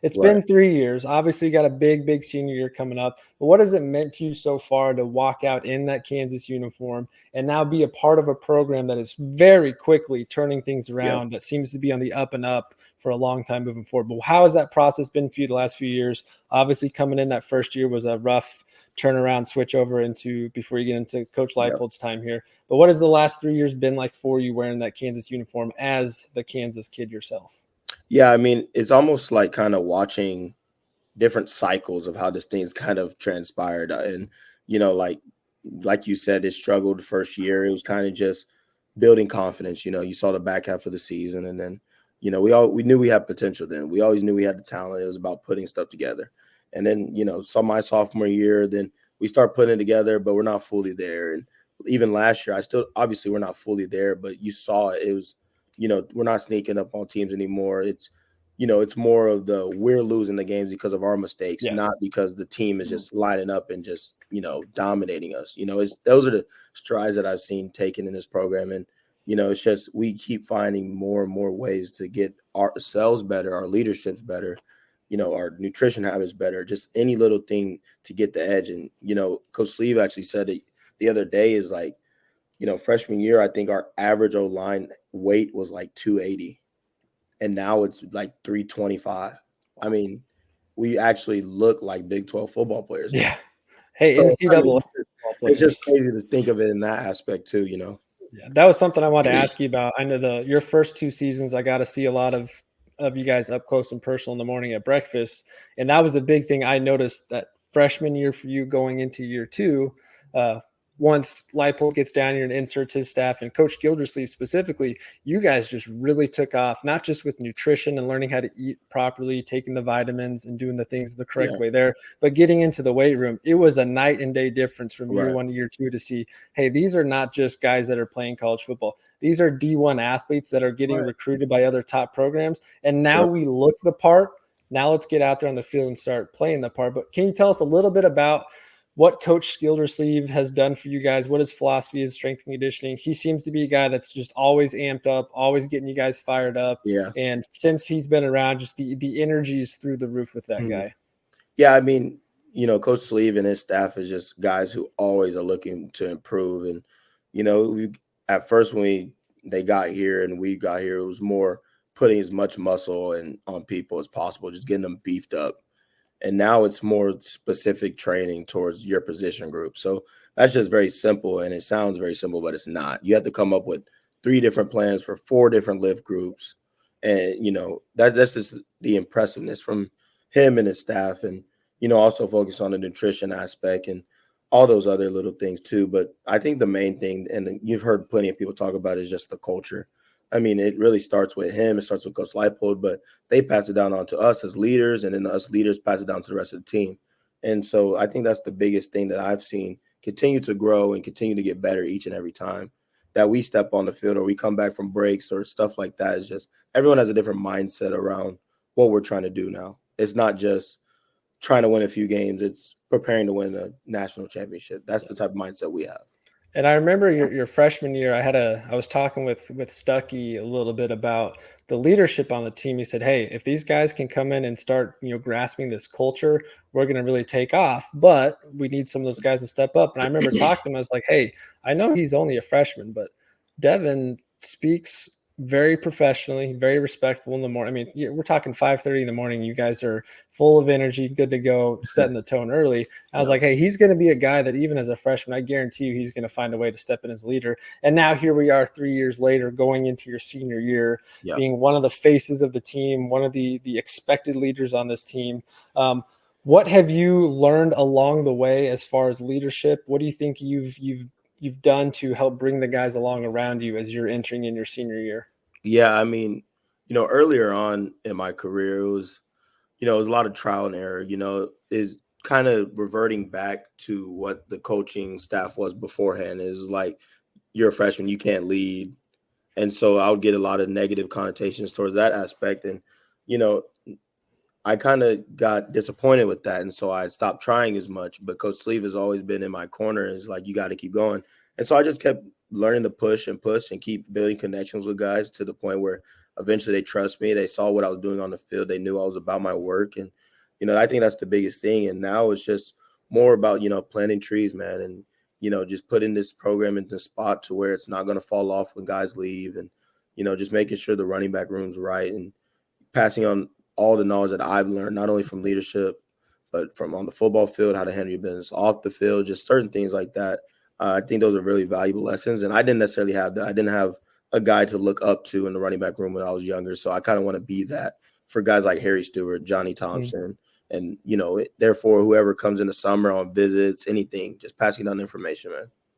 It's Right. been 3 years. Obviously, you got a big senior year coming up. But what has it meant to you so far to walk out in that Kansas uniform and now be a part of a program that is very quickly turning things Yeah. around, that seems to be on the up and up for a long time moving forward? But how has that process been for you the last few years? Obviously, coming in that first year was a rough turnaround switch over into before you get into Coach Yeah. Leipold's time here. But what has the last 3 years been like for you wearing that Kansas uniform as the Kansas kid yourself? Yeah. I mean, it's almost like kind of watching different cycles of how this thing's kind of transpired. And, you know, like you said, it struggled the first year. It was kind of just building confidence. You know, you saw the back half of the season, and then, you know, we knew we had potential then. We always knew we had the talent. It was about putting stuff together. And then, you know, my sophomore year, then we start putting it together, but we're not fully there. And even last year, I still obviously we're not fully there, but you saw it. It was, you know, we're not sneaking up on teams anymore. It's, you know, it's more of the we're losing the games because of our mistakes, Yeah. not because the team is just lining up and just, you know, dominating us. You know, it's those are the strides that I've seen taken in this program. And, you know, it's just we keep finding more and more ways to get ourselves better, our leadership's better, you know, our nutrition habits better, just any little thing to get the edge. And, you know, Coach Sleeve actually said it the other day is like, you know, freshman year, I think our average O line weight was like 280 and now it's like 325. I mean, we actually look like Big 12 football players now. Yeah. Hey, So, I mean, NCAA football it's players. just crazy to think of it in that aspect too, you know? Yeah, that was something I wanted to ask you about. I know your first 2 seasons, I got to see a lot of you guys up close and personal in the morning at breakfast, and that was a big thing I noticed that freshman year for you going into year 2. Uh, Once Leipold gets down here and inserts his staff and Coach Gildersleeve specifically, you guys just really took off, not just with nutrition and learning how to eat properly, taking the vitamins and doing the things the correct Yeah, way there, but getting into the weight room. It was a night and day difference from year right, 1 to year 2 to see, hey, these are not just guys that are playing college football. These are D1 athletes that are getting right. recruited by other top programs. And now Yep. we look the part. Now let's get out there on the field and start playing the part. But can you tell us a little bit about what Coach Gildersleeve has done for you guys? What his philosophy is, strength and conditioning? He seems to be a guy that's just always amped up, always getting you guys fired up. Yeah. And since he's been around, just the energy is through the roof with that Mhm. guy. Yeah, I mean, you know, Coach Sleeve and his staff is just guys who always are looking to improve. And, you know, at first when they got here and we got here, it was more putting as much muscle and on people as possible, just getting them beefed up. And now it's more specific training towards your position group. So that's just very simple, and it sounds very simple, but it's not. You have to come up with 3 different plans for 4 different lift groups, and you know that's just the impressiveness from him and his staff. And you know, also focus on the nutrition aspect and all those other little things too. But I think the main thing, and you've heard plenty of people talk about, is just the culture. I mean, it really starts with him. It starts with Coach Leipold, but they pass it down on to us as leaders, and then us leaders pass it down to the rest of the team. And so I think that's the biggest thing that I've seen continue to grow and continue to get better each and every time that we step on the field or we come back from breaks or stuff like that. Is just everyone has a different mindset around what we're trying to do now. It's not just trying to win a few games, it's preparing to win a national championship. That's the type of mindset we have. And I remember your freshman year, I was talking with Stuckey a little bit about the leadership on the team. He said, "Hey, if these guys can come in and start, grasping this culture, we're going to really take off. But we need some of those guys to step up." And I remember talking to him. I was like, "Hey, I know he's only a freshman, but Devin speaks very professionally, very respectful in the morning. I mean, we're talking 5:30 in the morning. You guys are full of energy, good to go, setting the tone early." I was Yeah. like, hey, he's going to be a guy that even as a freshman, I guarantee you he's going to find a way to step in as leader. And now here we are 3 years later, going into your senior year, Yeah. being one of the faces of the team, one of the expected leaders on this team. What have you learned along the way as far as leadership? What do you think you've done to help bring the guys along around you as you're entering in your senior year? Yeah. I mean, you know, earlier on in my career, it was a lot of trial and error, is kind of reverting back to what the coaching staff was beforehand. Is like you're a freshman, you can't lead. And so I would get a lot of negative connotations towards that aspect. And, you know, I kind of got disappointed with that. And so I stopped trying as much. But Coach Sleeve has always been in my corner. Is like, you got to keep going. And so I just kept learning to push and keep building connections with guys to the point where eventually they trust me. They saw what I was doing on the field. They knew I was about my work. And, I think that's the biggest thing. And now it's just more about, planting trees, man. And, just putting this program into a spot to where it's not going to fall off when guys leave. And, just making sure the running back room's right and passing on all the knowledge that I've learned, not only from leadership, but from on the football field, how to handle your business off the field, just certain things like that. I think those are really valuable lessons. And I didn't necessarily have that. I didn't have a guy to look up to in the running back room when I was younger. So I kind of want to be that for guys like Harry Stewart, Johnny Thompson, and, therefore, whoever comes in the summer on visits, anything, just passing on information, man.